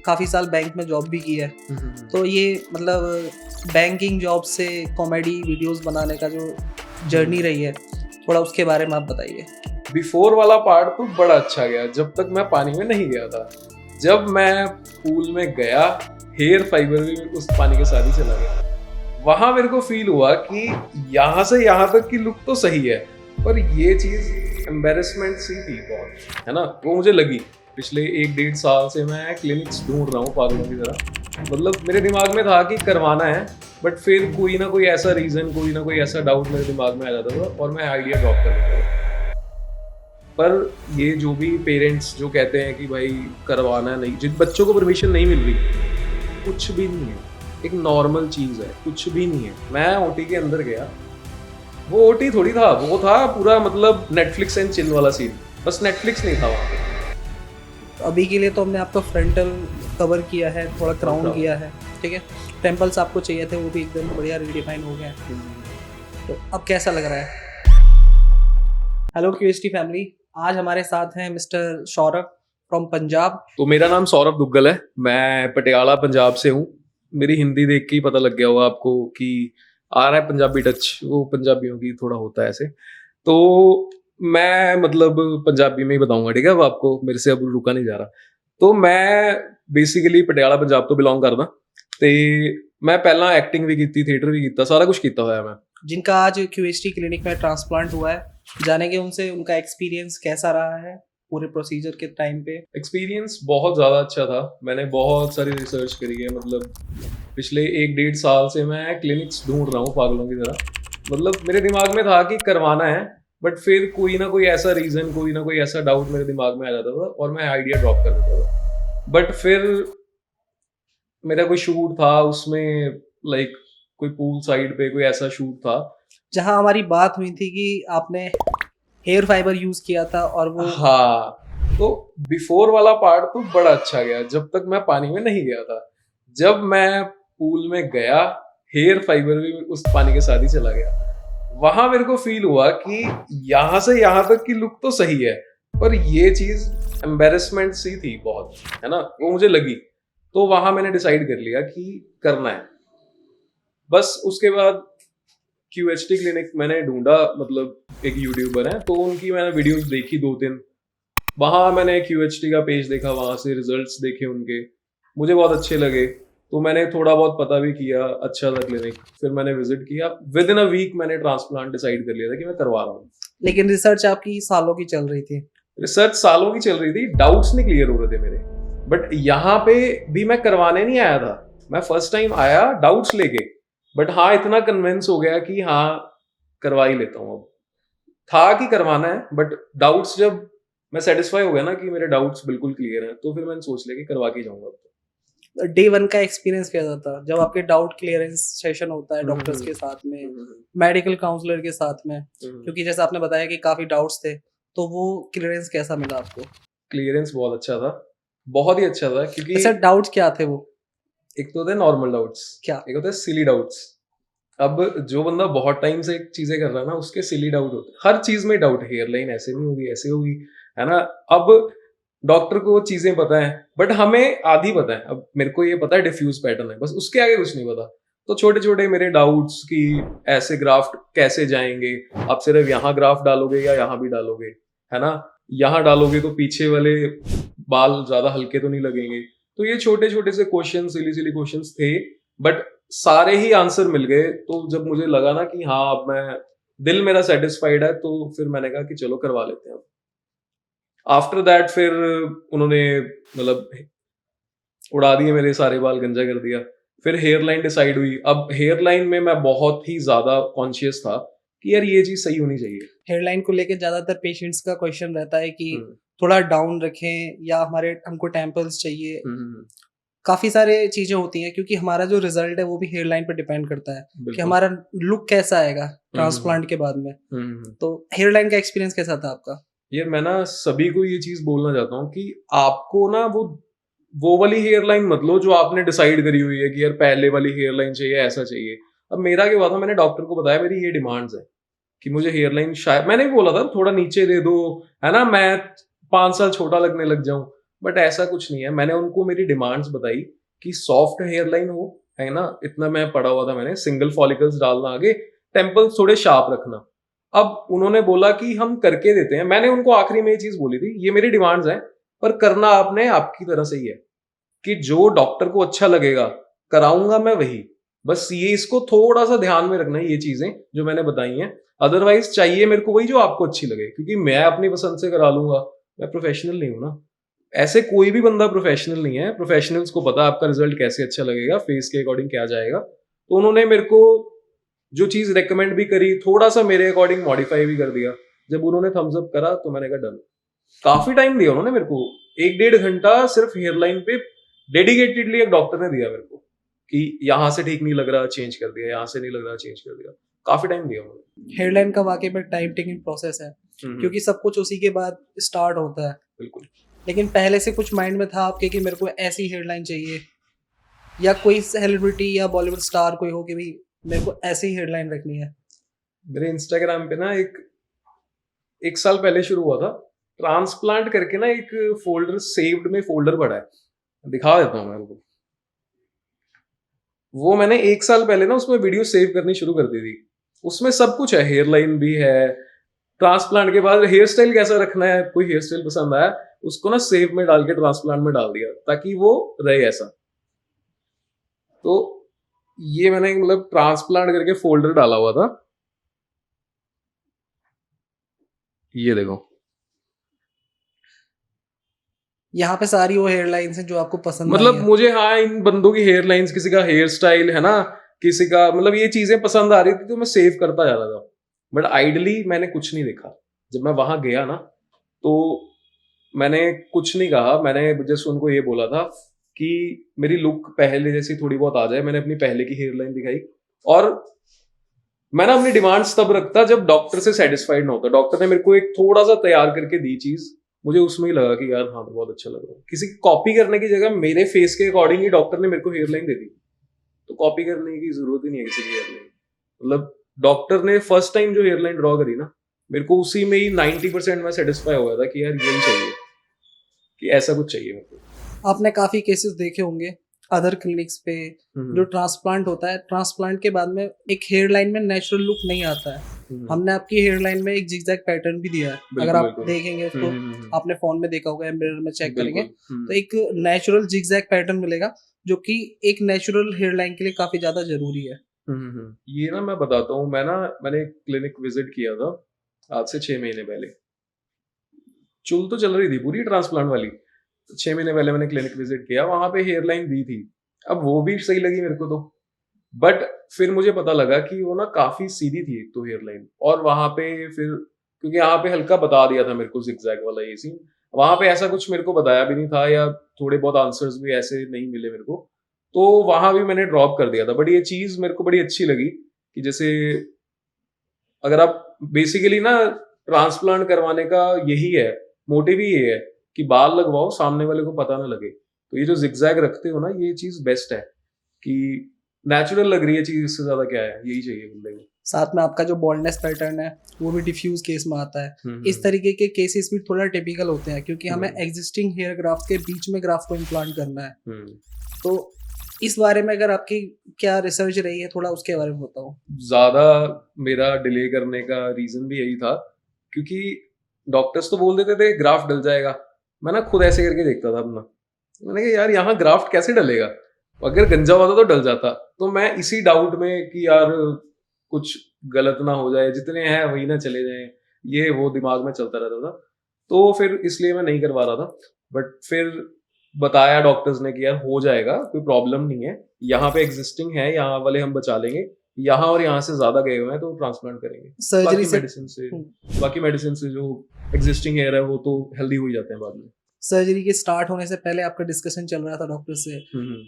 काफ़ी साल बैंक में जॉब भी की है, तो ये मतलब बैंकिंग जॉब से कॉमेडी वीडियोस बनाने का जो जर्नी रही है, थोड़ा उसके बारे में आप बताइए। बिफोर वाला पार्ट तो बड़ा अच्छा गया जब तक मैं पानी में नहीं गया था। जब मैं पूल में गया, हेयर फाइबर भी उस पानी के साथ ही चला गया। वहां मेरे को फील हुआ कि यहाँ से यहाँ तक की लुक तो सही है, पर ये चीज एम्बेरसमेंट सी थी बहुत, है ना। वो मुझे लगी। पिछले 1-1.5 साल से मैं क्लिनिक्स ढूंढ रहा हूँ पागलों की तरह। मतलब मेरे दिमाग में था कि करवाना है, बट फिर कोई ना कोई ऐसा रीजन, कोई ना कोई ऐसा डाउट मेरे दिमाग में आ जाता था और मैं आइडिया ड्रॉप कर देता था। पर ये जो भी पेरेंट्स जो कहते हैं कि भाई करवाना नहीं, जिन बच्चों को परमिशन नहीं मिल रही, कुछ भी नहीं है, एक नॉर्मल चीज़ है, कुछ भी नहीं है। मैं ओटी के अंदर गया, वो ओटी थोड़ी था, वो था पूरा मतलब नेटफ्लिक्स एंड चिल वाला सीन, बस नेटफ्लिक्स नहीं था वहाँ पे। अभी के लिए तो हमने आपका फ्रंटल कवर किया है, थोड़ा क्राउन किया है, ठीक है। टेम्पल्स आपको चाहिए थे, वो भी एकदम बढ़िया रिडिफाइन हो गए हैं। तो अब कैसा लग रहा है? हेलो क्यूएसटी फैमिली, आज हमारे साथ हैं मिस्टर सौरभ फ्रॉम पंजाब। तो मेरा नाम सौरभ दुग्गल है, मैं पटियाला पंजाब से हूँ। मेरी हिंदी देख के ही पता लग गया होगा आपको कि आ रहा है पंजाबी टच, वो पंजाबियों की थोड़ा होता है ऐसे। तो मैं मतलब पंजाबी में ही बताऊंगा, ठीक है। अब आपको मेरे से अब रुका नहीं जा रहा। तो मैं बेसिकली पटियाला पंजाब तो बिलोंग करदा ते मैं पहला एक्टिंग भी की, थिएटर भी किया, सारा कुछ किया होया मैं। जिनका आज क्यूएसटी क्लिनिक में ट्रांसप्लांट हुआ है, जानेंगे उनसे उनका एक्सपीरियंस कैसा रहा है पूरे प्रोसीजर के टाइम पे। एक्सपीरियंस बहुत ज़्यादा अच्छा था। मैंने बहुत सारी रिसर्च करी है। मतलब पिछले 1-1.5 साल से मैं क्लिनिक्स ढूंढ रहा हूँ पागलों की तरह। मतलब मेरे दिमाग में था कि करवाना है, बट फिर कोई ना कोई ऐसा रीज़न, कोई ना कोई ऐसा डाउट मेरे दिमाग में आ जाता था और मैं आइडिया ड्रॉप कर देता था। बट फिर मेरा कोई शूट था उसमें, लाइक कोई पूल साइड पे कोई ऐसा शूट था जहां हमारी बात हुई थी कि आपने हेयर फाइबर यूज किया था और वो हाँ। तो बिफोर वाला पार्ट तो बड़ा अच्छा गया जब तक मैं पानी में नहीं गया था। जब मैं पूल में गया, हेयर फाइबर भी उस पानी के साथ ही चला गया। वहां मेरे को फील हुआ कि यहाँ से यहाँ तक की लुक तो सही है, पर ये चीज एम्बेरसमेंट सी थी बहुत, है ना। वो मुझे लगी। तो वहां मैंने डिसाइड कर लिया कि करना है। बस उसके बाद क्यूएचटी क्लिनिक मैंने ढूंढा, मतलब एक यूट्यूबर है तो उनकी मैंने वीडियोस देखी 2-3। वहाँ मैंने क्यूएचटी का पेज देखा, वहाँ से रिजल्ट्स देखे उनके, मुझे बहुत अच्छे लगे। तो मैंने थोड़ा बहुत पता भी किया, अच्छा था क्लिनिक। फिर मैंने विजिट किया, विद इन अ वीक मैंने ट्रांसप्लांट डिसाइड कर लिया था कि मैं करवा रहा हूँ। लेकिन रिसर्च आपकी सालों की चल रही थी। रिसर्च सालों की चल रही थी, डाउट्स नहीं क्लियर हो रहे थे मेरे। बट यहाँ पे भी मैं करवाने नहीं आया था, मैं फर्स्ट टाइम आया डाउट्स लेके। बट हाँ, इतना कन्विंस हो गया कि हाँ करवा ही लेता हूँ। अब था कि करवाना है, बट डाउट्स जब मैं सेटिस्फाई हो गया ना कि मेरे डाउट्स बिल्कुल क्लियर हैं, तो फिर मैंने सोच लिया कि करवा के जाऊंगा। डे 1 का एक्सपीरियंस कैसा था जब आपके डाउट क्लियरेंस सेशन होता है डॉक्टर्स के साथ में, मेडिकल काउंसलर के साथ में? क्योंकि जैसे आपने बताया कि काफी डाउट्स थे, तो वो क्लियरेंस कैसा मिला आपको? क्लियरेंस बहुत अच्छा था, बहुत ही अच्छा था। क्योंकि ऐसे डाउट्स क्या थे वो? एक तो होते हैं नॉर्मल डाउट्स, क्या? एक होता है सिली डाउट्स। अब जो बंदा बहुत टाइम से चीजें कर रहा है ना, उसके सिली डाउट होते हैं। हर चीज में डाउट है, हेयर लाइन ऐसे नहीं होगी, ऐसे होगी, है ना। अब डॉक्टर को वो चीजें पता है, बट हमें आधी पता है। अब मेरे को ये पता है डिफ्यूज पैटर्न है, बस उसके आगे कुछ नहीं पता। तो छोटे छोटे मेरे डाउट्स कि ऐसे ग्राफ्ट कैसे जाएंगे, आप सिर्फ यहाँ ग्राफ्ट डालोगे या यहाँ भी डालोगे, है ना। यहाँ डालोगे तो पीछे वाले बाल ज्यादा हल्के तो नहीं लगेंगे। तो ये छोटे छोटे से क्वेश्चन, सिली सिली क्वेश्चंस थे, बट सारे ही आंसर मिल गए। तो जब मुझे लगा ना कि हाँ अब मैं, दिल मेरा सेटिस्फाइड है, तो फिर मैंने कहा कि चलो करवा लेते हैं। आफ्टर दैट फिर उन्होंने मतलब उड़ा दिए मेरे सारे बाल, गंजा कर दिया। फिर हेयर लाइन डिसाइड हुई। अब हेयर लाइन में मैं बहुत ही ज्यादा कॉन्शियस था कि यार ये चीज सही होनी चाहिए। हेयर लाइन को लेकर ज्यादातर पेशेंट्स का क्वेश्चन रहता है कि थोड़ा डाउन रखें या हमको टेम्पल्स चाहिए। काफी सारे चीजें होती हैं, क्योंकि हमारा जो रिजल्ट है वो भी हेयर लाइन पर डिपेंड करता है कि हमारा लुक कैसा आएगा ट्रांसप्लांट के बाद में। तो हेयर लाइन का एक्सपीरियंस कैसा था आपका? यार मैं ना सभी को ये चीज बोलना चाहता हूँ कि आपको ना वो वाली हेयर लाइन मत लो जो आपने डिसाइड करी हुई है कि यार पहले वाली हेयर लाइन चाहिए, ऐसा चाहिए। अब मेरा क्या हुआ था, मैंने डॉक्टर को बताया मेरी ये डिमांड्स है कि मुझे हेयर लाइन, शायद मैंने भी बोला था थोड़ा नीचे दे दो, है ना, मैं 5 साल छोटा लगने लग जाऊं। बट ऐसा कुछ नहीं है। मैंने उनको मेरी डिमांड्स बताई कि सॉफ्ट हेयर लाइन हो, है ना, इतना मैं पढ़ा हुआ था मैंने, सिंगल फॉलिकल्स डालना आगे, टेम्पल्स थोड़े शार्प रखना। अब उन्होंने बोला कि हम करके देते हैं। मैंने उनको आखिरी में ये चीज बोली थी, ये मेरी डिमांड्स हैं, पर करना आपने आपकी तरह से ही है, कि जो डॉक्टर को अच्छा लगेगा कराऊंगा मैं वही। बस ये इसको थोड़ा सा ध्यान में रखना है, ये चीजें जो मैंने बताई हैं। अदरवाइज चाहिए मेरे को वही जो आपको अच्छी लगे, क्योंकि मैं अपनी पसंद से करा लूंगा, मैं प्रोफेशनल नहीं हूं ना। ऐसे कोई भी बंदा प्रोफेशनल नहीं है। प्रोफेशनल्स को पता आपका रिजल्ट कैसे अच्छा लगेगा, फेस के अकॉर्डिंग क्या जाएगा। तो उन्होंने मेरे को जो चीज रेकमेंड भी करी, थोड़ा सा मेरे अकॉर्डिंग मॉडिफाई भी कर दिया। जब उन्होंने थम्स अप करा तो मैंने कहा डन। काफी टाइम दिया उन्होंने मेरे को, 1-1.5 घंटा सिर्फ हेयरलाइन पे डेडिकेटेडली एक डॉक्टर ने दिया मेरे को, कि यहाँ से ठीक नहीं लग रहा चेंज कर दिया, यहाँ से नहीं लग रहा चेंज कर दिया। काफी टाइम दिया उन्होंने। हेयरलाइन का वाकई में टाइम टेकिंग प्रोसेस है, क्योंकि सब कुछ उसी के बाद स्टार्ट होता है। बिल्कुल। लेकिन पहले से कुछ माइंड में था आपके कि मेरे को ऐसी हेयरलाइन चाहिए, या कोई सेलिब्रिटी या बॉलीवुड स्टार कोई हो कि भाई मेरे को ऐसी हेयरलाइन रखनी है? मेरे इंस्टाग्राम पे ना एक साल पहले शुरू हुआ था, ट्रांसप्लांट करके ना एक फोल्डर, सेव्ड में फोल्डर पड़ा है, दिखा देता हूँ मैं आपको। वो मैंने 1 साल पहले ना उसमें वीडियो सेव करनी शुरू कर दी थी। उसमें सब कुछ है, हेयर लाइन भी है, ट्रांसप्लांट के बाद हेयर स्टाइल कैसा रखना है, कोई हेयर स्टाइल पसंद आया उसको ना सेव में डाल के ट्रांसप्लांट में डाल दिया, ताकि वो रहे ऐसा। तो ये मैंने मतलब ट्रांसप्लांट करके फोल्डर डाला हुआ था, ये देखो। यहाँ पे सारी वो हेयरलाइंस हैं जो आपको पसंद आई मतलब हैं। मुझे, हाँ, इन बंदों की हेयर लाइंस, किसी का हेयर स्टाइल है ना, किसी का, मतलब ये चीजें पसंद आ रही थी तो मैं सेव करता जा रहा था। बट आइडली मैंने कुछ नहीं देखा। जब मैं वहां गया ना तो मैंने कुछ नहीं कहा, मैंने जस्ट उनको ये बोला था कि मेरी लुक पहले जैसी थोड़ी बहुत आ जाए। मैंने अपनी पहले की हेयर लाइन दिखाई, और मैं ना अपनी डिमांड्स तब रखता जब डॉक्टर से सेटिस्फाइड ना होता। डॉक्टर ने मेरे को एक थोड़ा सा तैयार करके दी चीज, मुझे उसमें ही लगा कि यार हाँ बहुत अच्छा लग रहा है। किसी की कॉपी करने की जगह मेरे फेस के अकॉर्डिंग ही डॉक्टर ने मेरे को हेयर लाइन दे दी, तो कॉपी करने की जरूरत ही नहीं है किसी की हेयर लाइन। मतलब डॉक्टर ने फर्स्ट टाइम जो हेयर लाइन ड्रॉ करी ना, मेरे को उसी में ही 90% में सेटिस्फाई हो गया था कि यार यही चाहिए, कि ऐसा कुछ चाहिए मेरे को। आपने काफी केसेस देखे होंगे अदर क्लिनिक्स पे, जो ट्रांसप्लांट होता है, ट्रांसप्लांट के बाद में एक हेयर लाइन में नेचुरल लुक नहीं आता है। हमने आपकी हेयर लाइन में एक जिगजैग पैटर्न भी दिया है, अगर आप देखेंगे उसको, आपने फोन में देखा होगा या मिरर में चेक करेंगे तो एक नेचुरल जिगजैग पैटर्न मिलेगा, जो कि एक नेचुरल हेयर लाइन के लिए काफी ज्यादा जरूरी है। ये ना मैं बताता हूँ, मैंने क्लिनिक विजिट किया था आज से 6 महीने पहले। चुल तो चल रही थी पूरी ट्रांसप्लांट वाली। 6 महीने पहले मैंने क्लिनिक विजिट किया, वहां पे हेयर लाइन दी थी। अब वो भी सही लगी मेरे को तो, बट फिर मुझे पता लगा कि वो ना काफी सीधी थी एक तो हेयर लाइन, और वहां पे फिर क्योंकि यहाँ पे हल्का बता दिया था मेरे को जिगजैग वाला ये सीन, वहां पे ऐसा कुछ मेरे को बताया भी नहीं था, या थोड़े बहुत आंसर्स भी ऐसे नहीं मिले मेरे को, तो वहां भी मैंने ड्रॉप कर दिया था। बट ये चीज मेरे को बड़ी अच्छी लगी कि जैसे अगर आप बेसिकली ना, ट्रांसप्लांट करवाने का यही है, मोटिव ही ये है कि बाल लगवाओ, सामने वाले को पता ना लगे। तो ये जो जिगजैग रखते हो ना, ये चीज बेस्ट है कि नेचुरल लग रही है चीज, इससे ज्यादा क्या है, यही चाहिए बंदे को। साथ में आपका जो बॉल्डनेस पैटर्न है वो भी डिफ्यूज केस में आता है। इस तरीके के केसेस भी थोड़ा टिपिकल होते हैं, क्योंकि हमें एग्जिस्टिंग हेयर ग्राफ्ट के बीच में ग्राफ्ट को इम्प्लांट करना है। तो इस बारे में अगर आपकी क्या रिसर्च रही है, थोड़ा उसके बारे में बताओ। ज्यादा मेरा डिले करने का रीजन भी यही था, क्योंकि डॉक्टर्स तो बोल देते थे ग्राफ्ट डल जाएगा, मैं ना खुद ऐसे करके देखता था अपना। मैंने कहा यार यहाँ ग्राफ्ट कैसे डलेगा, अगर गंजा होता तो डल जाता। तो मैं इसी डाउट में कि यार कुछ गलत ना हो जाए, जितने हैं वही ना चले जाएं, ये वो दिमाग में चलता रहता था। तो फिर इसलिए मैं नहीं करवा रहा था। बट फिर बताया डॉक्टर्स ने कि यार हो जाएगा, कोई प्रॉब्लम नहीं है, यहाँ पे एग्जिस्टिंग है, यहाँ वाले हम बचा लेंगे, यहाँ और यहाँ से ज्यादा गए हुए हैं तो ट्रांसप्लांट करेंगे। सर्जरी बाकी मेडिसिन से जो एग्जिस्टिंग हेयर है वो तो हेल्दी हो ही जाते हैं बाद में। सर्जरी के स्टार्ट होने से पहले आपका डिस्कशन चल रहा था डॉक्टर से,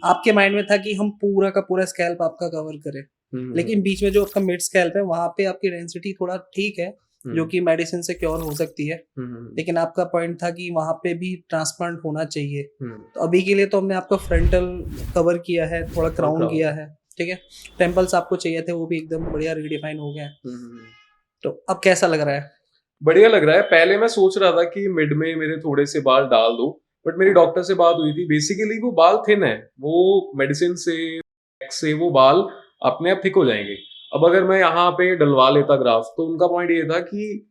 आपके माइंड में था कि हम पूरा का पूरा स्कैल्प आपका कवर करें, लेकिन बीच में जो आपका मिड स्कैल्प है वहां पे आपकी डेंसिटी थोड़ा ठीक है, जो कि मेडिसिन से क्योर हो सकती है, लेकिन आपका पॉइंट था कि वहां पे भी ट्रांसप्लांट होना चाहिए। तो अभी के लिए तो हमने आपका फ्रंटल कवर किया है, थोड़ा क्राउन किया है, ठीक है, टेम्पल्स आपको चाहिए थे वो भी एकदम बढ़िया रिडिफाइन हो गए। तो अब कैसा लग रहा है? बढ़िया लग रहा है। पहले मैं सोच रहा था कि मिड में मेरे थोड़े से बाल डाल दो, बट मेरी डॉक्टर से बात हुई थी, बेसिकली वो बाल थिन है, वो मेडिसिन से वो बाल अपने आप थिक हो जाएंगे। अब अगर मैं यहाँ पे डलवा लेता ग्राफ, तो उनका पॉइंट ये था कि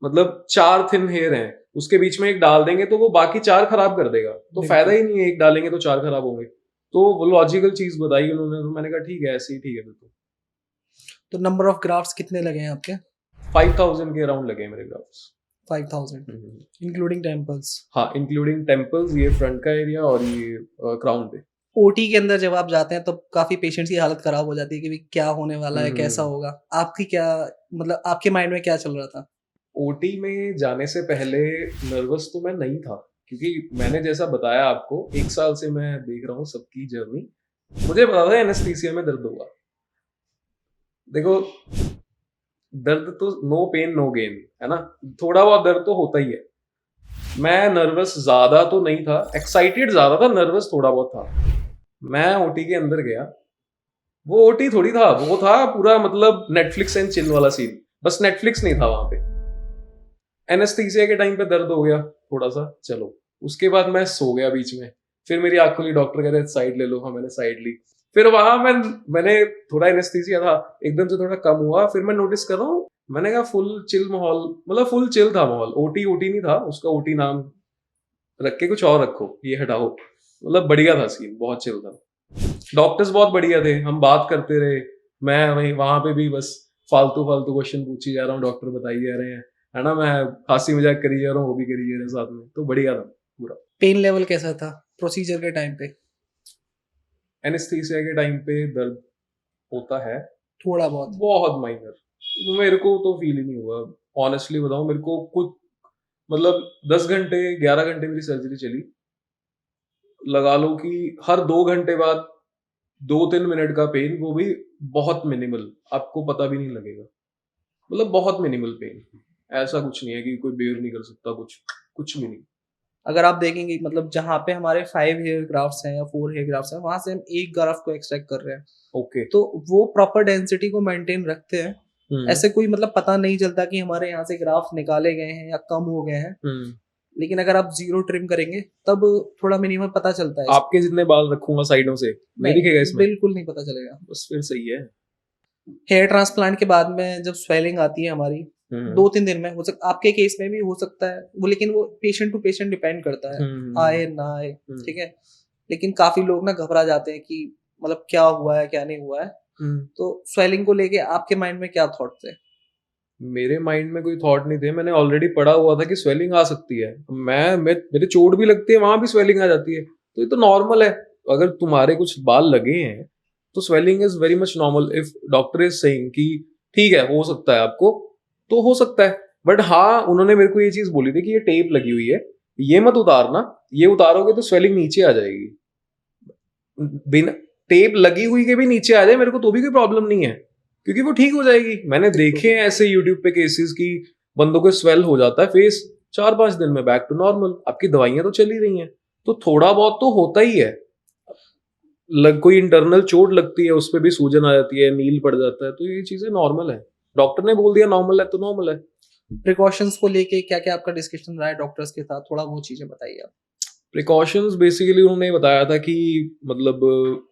मतलब 4 थिन हेयर हैं, उसके बीच में एक डाल देंगे तो वो बाकी 4 खराब कर देगा, तो फायदा ही नहीं है, एक डालेंगे तो 4 खराब होंगे। तो वो लॉजिकल चीज बताई उन्होंने, तो मैंने कहा ठीक है, ऐसे ही ठीक है बिल्कुल। तो नंबर ऑफ ग्राफ्ट्स कितने लगे हैं आपके? 5000 के अराउंड लगे मेरे ग्राफ्स। 5000 including temples? हाँ, इंक्लूडिंग टेम्पल्स, ये फ्रंट का एरिया और ये क्राउन पे। ओटी के अंदर जब आप जाते हैं तो काफी पेशेंट्स की हालत खराब हो जाती है कि भाई क्या होने वाला है, कैसा होगा। आपकी क्या मतलब आपके माइंड में क्या चल रहा था? ओटी में जाने से पहले नर्वस तो मैं नहीं था, क्योंकि मैंने जैसा बताया आपको, 1 साल से मैं देख रहा हूँ सबकी जर्नी। मुझे पता था एनेस्थीसिया में दर्द होगा। देखो, दर्द तो नो पेन नो गेन है ना, थोड़ा बहुत दर्द तो होता ही है। मैं नर्वस ज्यादा तो नहीं था, एक्साइटेड ज्यादा था, नर्वस थोड़ा बहुत था। मैं ओटी के अंदर गया, वो ओटी थोड़ी था, वो था पूरा मतलब नेटफ्लिक्स एंड चिल वाला सीन, बस नेटफ्लिक्स नहीं था वहां पे। एनेस्थीसिया के टाइम पे दर्द हो गया थोड़ा सा, चलो, उसके बाद मैं सो गया बीच में। फिर मेरी आंख खुली, डॉक्टर कह रहे साइड ले लो, हाँ मैंने साइड ली। फिर वहां मैंने थोड़ा एनेस्थीसिया था, एकदम से थोड़ा कम हुआ, फिर मैं नोटिस कर रहा हूँ, मैंने कहा फुल चिल माहौल, मतलब फुल चिल था माहौल। ओटी ओटी नहीं था, उसका ओटी नाम रख के कुछ और रखो, ये हटाओ, मतलब बढ़िया था सीन, बहुत चिल था। डॉक्टर्स बहुत बढ़िया थे, हम बात करते रहे, मैं वहां पे भी बस फालतू फालतू क्वेश्चन पूछी जा रहा हूँ, डॉक्टर बताई जा रहे हैं, है ना, मैं हंसी मजाक करी जा रहा हूँ, वो भी करी जा रहे हैं साथ में, तो बढ़िया था पूरा। पेन लेवल कैसा था प्रोसीजर के टाइम पे? एनेस्थीसिया के टाइम पे दर्द होता है थोड़ा बहुत? बहुत माइनर, मेरे को तो फील ही नहीं हुआ, ऑनेस्टली बताऊं। मेरे को कुछ मतलब 10 घंटे 11 घंटे मेरी सर्जरी चली, लगा लो कि हर 2 घंटे बाद 2-3 मिनट का पेन, वो भी बहुत मिनिमल, आपको पता भी नहीं लगेगा, मतलब बहुत मिनिमल पेन। ऐसा कुछ नहीं है कि कोई बेयर नहीं कर सकता, कुछ भी नहीं। अगर आप देखेंगे मतलब जहाँ पे हमारे 5 हेयर ग्राफ्ट्स हैं या 4 हेयर ग्राफ्ट्स हैं, वहां से हम एक ग्राफ्ट को एक्सट्रैक्ट कर रहे हैं, ओके। तो वो प्रॉपर डेंसिटी को मेंटेन रखते हैं। हम्म ऐसे कोई मतलब पता नहीं चलता कि हमारे यहाँ से ग्राफ्ट निकाले गए हैं या कम हो गए हैं। हम्म लेकिन अगर आप जीरो ट्रिम करेंगे तब थोड़ा मिनिमम पता चलता है। आपके जितने बाल रखूंगा साइडों से, नहीं दिखेगा इसमें? बिल्कुल नहीं पता चलेगा। बस फिर सही है। हेयर ट्रांसप्लांट के बाद में जब स्वेलिंग आती है हमारी, हम्म 2-3 दिन में हो सकता, आपके केस में भी हो सकता है वो, लेकिन वो पेशेंट टू पेशेंट डिपेंड करता है, आए ना आए, ठीक है। लेकिन काफी लोग ना घबरा जाते हैं कि मतलब क्या हुआ है क्या नहीं हुआ है। तो स्वेलिंग को लेके आपके माइंड में क्या थॉट थे? मेरे माइंड में कोई थॉट नहीं थे, मैंने ऑलरेडी पढ़ा हुआ था कि स्वेलिंग आ सकती है। मेरे चोट भी लगती है, वहां भी स्वेलिंग आ जाती है, तो ये तो नॉर्मल है। अगर तुम्हारे कुछ बाल लगे हैं तो swelling is very much normal. If doctor is saying कि ठीक है हो सकता है आपको, तो हो सकता है। बट हाँ, उन्होंने मेरे को ये चीज बोली थी कि ये टेप लगी हुई है, ये मत उतारना, ये उतारोगे तो स्वेलिंग नीचे आ जाएगी। बिना टेप लगी हुई के भी नीचे आ जाए मेरे को तो भी कोई प्रॉब्लम नहीं है, क्योंकि वो ठीक हो जाएगी। मैंने देखे हैं ऐसे यूट्यूब पे केसेस की बंदों को स्वेल हो जाता है फेस, 4-5 दिन में बैक टू नॉर्मल। आपकी दवाइयां तो चली रही हैं, तो थोड़ा बहुत तो होता ही है। कोई इंटरनल चोट लगती है, उस पर भी सूजन आ जाती है, नील पड़ जाता है, तो ये चीजें नॉर्मल है। डॉक्टर ने बोल दिया नॉर्मल है तो नॉर्मल है। प्रिकॉशंस को लेके क्या क्या आपका डिस्कशन रहा है डॉक्टर्स के साथ, थोड़ा वो चीजें बताइए आप। प्रिकॉशंस बेसिकली उन्होंने बताया था कि मतलब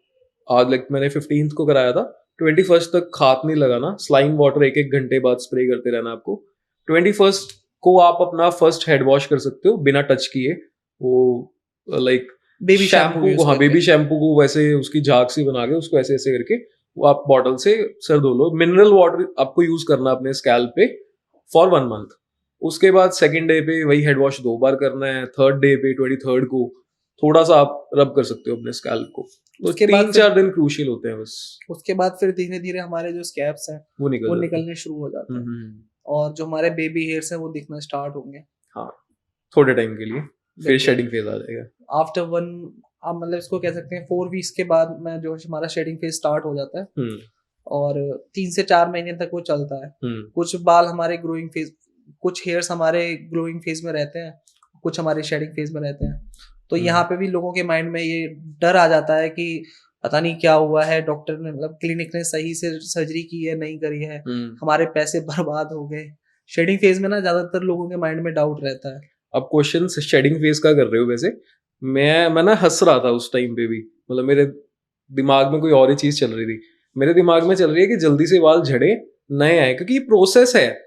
आज लाइक मैंने 15th को कराया था, 21st तक हाथ नहीं लगाना, स्लाइन वाटर 1-1 घंटे बाद स्प्रे करते रहना आपको। 21st को आप अपना फर्स्ट हेड वॉश कर सकते हो बिना टच किए, वो लाइक बेबी शैम्पू को, हाँ बेबी शैम्पू को वैसे उसकी झाग सी बना के उसको ऐसे ऐसे करके वो आप बॉटल से सर धो लो। मिनरल वाटर आपको यूज करना अपने स्कैल्प पे फॉर 1 मंथ। उसके बाद सेकेंड डे पे वही हेड वॉश 2 बार करना है। थर्ड डे पे 23rd को थोड़ा सा आप रब कर सकते हो अपने स्कैल्प को। उसके बाद 3-4 दिन क्रूशियल होते हैं बस। उसके बाद फिर धीरे धीरे हमारे जो स्कैब्स हैं वो निकलने शुरू हो जाते हैं, और जो हमारे बेबी हेयर्स हैं वो दिखना स्टार्ट होंगे। हाँ, थोड़े टाइम के लिए, फिर शेडिंग फेज आ जाएगा। आफ्टर 1, आप मतलब इसको कह सकते हैं 4 वीक्स के बाद में जो हमारा शेडिंग फेज स्टार्ट हो जाता है, और 3 से 4 महीने तक वो चलता है। कुछ बाल हमारे ग्रोइंग फेज, कुछ हेयर्स हमारे ग्रोइंग फेज में रहते हैं, कुछ हमारे शेडिंग फेज में रहते हैं। तो यहाँ पे भी लोगों के माइंड में ये डर आ जाता है कि पता नहीं क्या हुआ है, डॉक्टर ने मतलब क्लिनिक ने सही से सर्जरी की है नहीं करी है, हमारे पैसे बर्बाद हो गए। शेडिंग फेज में ना ज्यादातर लोगों के माइंड में डाउट रहता है। अब क्वेश्चन शेडिंग फेस का कर रहे हो वैसे, मैं ना हंस रहा था उस टाइम पे भी, मतलब मेरे दिमाग में कोई और ही चीज चल रही थी। मेरे दिमाग में चल रही है कि जल्दी से बाल झड़े नए आए, क्योंकि प्रोसेस है,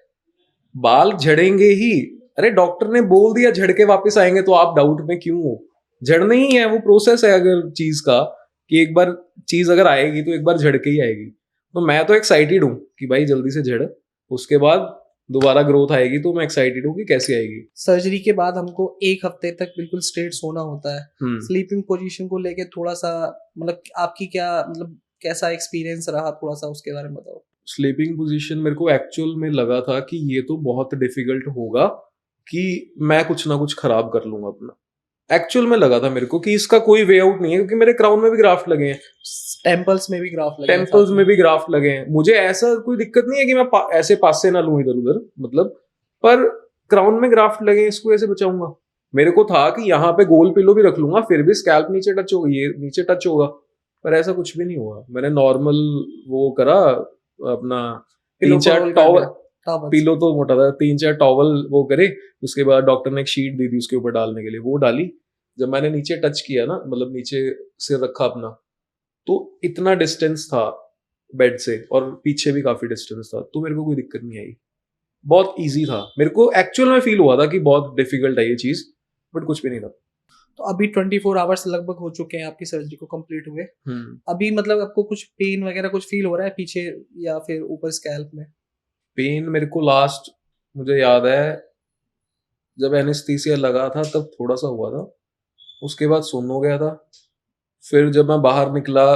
बाल झड़ेंगे ही। अरे डॉक्टर ने बोल दिया झड़ के वापस आएंगे, तो आप डाउट में क्यों हो? झड़ने ही है, वो प्रोसेस है अगर चीज का, कि एक बार चीज अगर आएगी तो एक बार झड़ के ही आएगी। तो मैं तो एक्साइटेड हूँ कि भाई जल्दी से झड़, उसके बाद दोबारा ग्रोथ आएगी, तो मैं एक्साइटेड हूँ कि कैसे आएगी। सर्जरी के बाद हमको 1 हफ्ते तक बिल्कुल स्ट्रेट सोना होता है। स्लीपिंग पोजीशन को लेके थोड़ा सा मतलब आपकी क्या मतलब कैसा एक्सपीरियंस रहा, थोड़ा सा उसके बारे में बताओ। स्लीपिंग पोजीशन मेरे को एक्चुअल में लगा था कि ये तो बहुत डिफिकल्ट होगा, कि मैं कुछ ना कुछ खराब कर लूंगा अपना। एक्चुअल में लगा था मेरे को कि इसका कोई वे आउट नहीं है, क्योंकि मेरे क्राउन में भी ग्राफ्ट लगे हैं, टेम्पल्स में भी ग्राफ्ट लगे हैं, टेम्पल्स में भी ग्राफ्ट लगे हैं। मुझे ऐसा कोई दिक्कत नहीं है कि मैं ऐसे पास से ना लूं इधर उधर, मतलब, पर क्राउन में ग्राफ्ट लगे हैं, इसको ऐसे बचाऊंगा। मेरे को था कि यहाँ पे गोल पिलो भी रख लूंगा, फिर भी स्कैल्प नीचे टच होगा, ये नीचे टच होगा, पर ऐसा कुछ भी नहीं हुआ। मैंने नॉर्मल वो करा अपना, 3-4 टॉवल, पिलो तो मोटा था, 3-4 टॉवल वो करे, उसके बाद डॉक्टर ने एक शीट दी थी उसके ऊपर डालने के लिए, वो डाली। जब मैंने नीचे टच किया ना, मतलब नीचे सिर रखा अपना, तो इतना डिस्टेंस था बेड से, और पीछे भी काफी डिस्टेंस था, तो मेरे को कोई दिक्कत नहीं आई, बहुत इजी था। मेरे को एक्चुअल में फील हुआ था कि बहुत डिफिकल्ट है ये चीज, बट कुछ भी नहीं था। तो अभी 24 आवर्स लगभग हो चुके हैं आपकी सर्जरी को कंप्लीट हुए। अभी मतलब आपको कुछ पेन वगैरह कुछ फील हो रहा है पीछे या फिर ऊपर स्कैल्प में? पेन मेरे को लास्ट मुझे याद है जब एनेस्थीसिया लगा था तब थोड़ा सा हुआ था, उसके बाद सुन्न हो गया था। फिर जब मैं बाहर निकला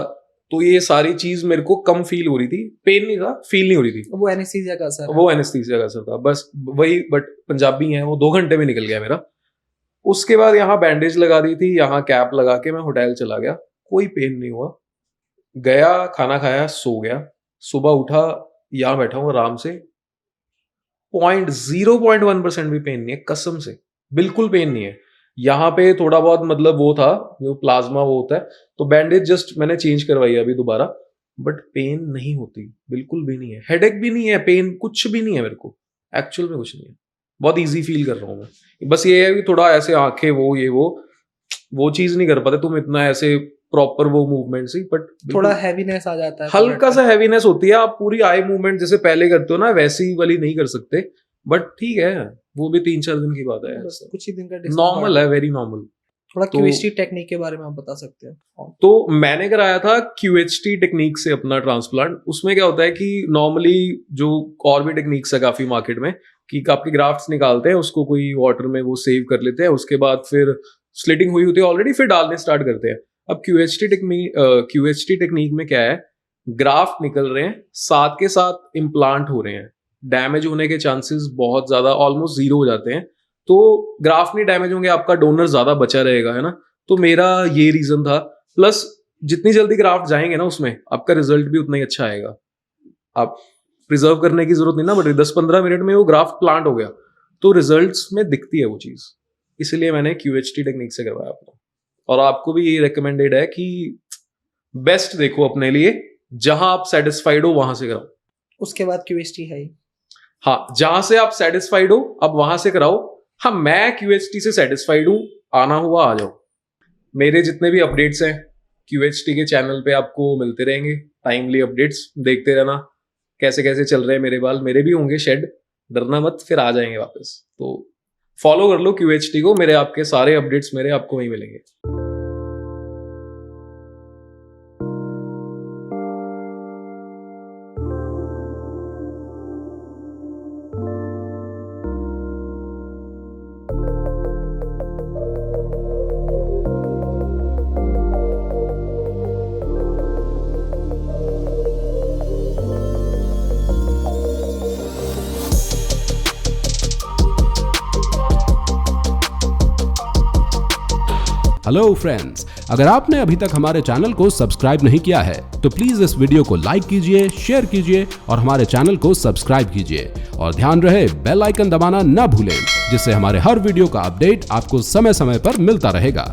तो ये सारी चीज मेरे को कम फील हो रही थी, पेन नहीं था, फील नहीं हो रही थी। वो एनेस्थीसिया का असर है। वो एनेस्थीसिया का असर था बस वही, बट पंजाबी है वो 2 घंटे में निकल गया मेरा। उसके बाद यहाँ बैंडेज लगा दी थी, यहाँ कैप लगा के मैं होटल चला गया, कोई पेन नहीं हुआ। गया, खाना खाया, सो गया, सुबह उठा, यहाँ बैठा हूँ आराम से, 0.1% भी पेन नहीं है, कसम से बिल्कुल पेन नहीं है। यहाँ पे थोड़ा बहुत मतलब वो था, जो प्लाज्मा वो होता है, तो बैंडेज जस्ट मैंने चेंज करवाई अभी दोबारा, बट पेन नहीं होती, बिल्कुल भी नहीं है, हेडेक भी नहीं है, पेन कुछ भी नहीं है मेरे को, एक्चुअल में कुछ नहीं है, बहुत इजी फील कर रहा हूँ मैं। बस ये है कि थोड़ा ऐसे आंखें वो चीज नहीं कर पाते तुम इतना ऐसे प्रॉपर वो मूवमेंट सी, बट थोड़ा हैवीनेस आ जाता है, हल्का सा हैवीनेस होती है। आप पूरी आई मूवमेंट जैसे पहले करते हो ना वैसी वाली नहीं कर सकते, बट ठीक है, वो भी 3-4 दिन की बात है, कुछ ही दिन का नॉर्मल है, वेरी नॉर्मल। थोड़ा QHT टेक्निक के बारे में आप बता सकते हैं? तो मैंने कराया था QHT टेक्निक से अपना ट्रांसप्लांट। उसमें क्या होता है कि नॉर्मली जो और भी टेक्निक्स है काफी मार्केट में, कि आपके ग्राफ्ट्स निकालते हैं, उसको कोई वाटर में वो सेव कर लेते हैं, उसके बाद फिर स्लिटिंग हुई होती है ऑलरेडी, फिर डालने स्टार्ट करते हैं। अब QHT टेक्निक में क्या है, ग्राफ्ट निकल रहे हैं, साथ के साथ इम्प्लांट हो रहे हैं, डैमेज होने के चांसेस बहुत ज्यादा ऑलमोस्ट 0 हो जाते हैं। तो ग्राफ्ट नहीं डैमेज होंगे, आपका डोनर ज्यादा बचा रहेगा, है ना। तो मेरा ये रीजन था, प्लस जितनी जल्दी ग्राफ्ट जाएंगे ना उसमें आपका रिजल्ट भी उतना ही अच्छा आएगा। आप प्रिजर्व करने की जरूरत नहीं ना, बट 10-15 मिनट में वो ग्राफ्ट प्लांट हो गया, तो रिजल्ट्स में दिखती है वो चीज। इसलिए मैंने QHT टेक्निक से करवाया अपना, और आपको भी ये रिकमेंडेड है कि बेस्ट देखो अपने लिए, जहां आप सेटिस्फाइड हो वहां से कराओ। उसके बाद QHT है, हाँ, जहां से आप सेटिस्फाइड हो अब वहां से कराओ। हाँ, मैं QHT से सेटिस्फाइड हूं, आना हुआ आ जाओ। मेरे जितने भी अपडेट्स हैं QHT के चैनल पे आपको मिलते रहेंगे, टाइमली अपडेट्स देखते रहना, कैसे कैसे चल रहे हैं मेरे बाल। मेरे भी होंगे शेड, डरना मत, फिर आ जाएंगे वापस। तो फॉलो कर लो QHT को, मेरे आपके सारे अपडेट्स मेरे आपको वहीं मिलेंगे। हेलो फ्रेंड्स, अगर आपने अभी तक हमारे चैनल को सब्सक्राइब नहीं किया है तो प्लीज इस वीडियो को लाइक कीजिए, शेयर कीजिए और हमारे चैनल को सब्सक्राइब कीजिए। और ध्यान रहे बेल आइकन दबाना ना भूलें, जिससे हमारे हर वीडियो का अपडेट आपको समय समय पर मिलता रहेगा।